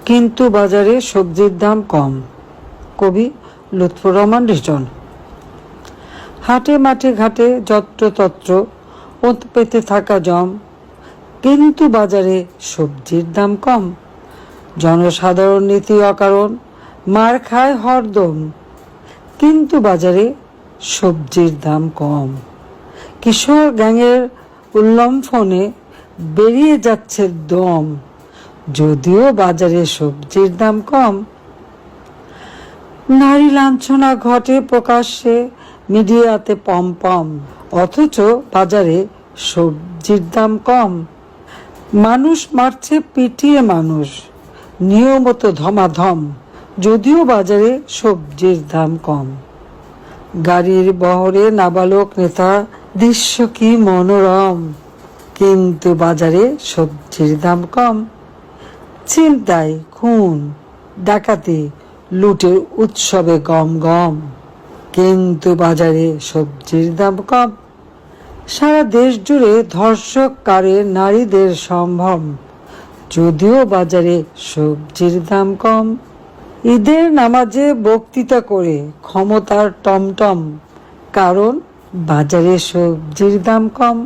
কিন্তু বাজারে সবজির দাম কম। কবি লুৎফর রহমান রিটন। হাটে মাঠে ঘাটে যত্রতত্র ওত পেতে থাকা জম, কিন্তু বাজারে সবজির দাম কম। জনসাধারণ নীতি অকারণ মার খায় হরদম, কিন্তু বাজারে সবজির দাম কম। কিশোর গ্যাংয়ের উল্লম্ফনে বেরিয়ে যাচ্ছে দম, যদিও বাজারে সবজির দাম কম। নারী লাঞ্ছনা ঘটে প্রকাশ্যে মিডিয়াতে পম পম, অথচ বাজারে সবজির দাম কম। মানুষ মারছে পিটিয়ে মানুষ, নিয়মিত ধমাধম, যদিও বাজারে সবজির দাম কম। গাড়ির বহরে নাবালক নেতা, দৃশ্য কি মনোরম, কিন্তু বাজারে সবজির দাম কম। ছিনতাই, খুন, ডাকাতি, লুটের উৎসবে গম গম, কিন্তু বাজারে সবজির দাম কম। সারা দেশ জুড়ে ধর্ষক কারে নারীদের সম্ভ্রম, যদিও বাজারে সবজির দাম কম। ঈদের নামাজে বক্তৃতা করে ক্ষমতার টমটম, কারণ বাজারে সবজির দাম কম।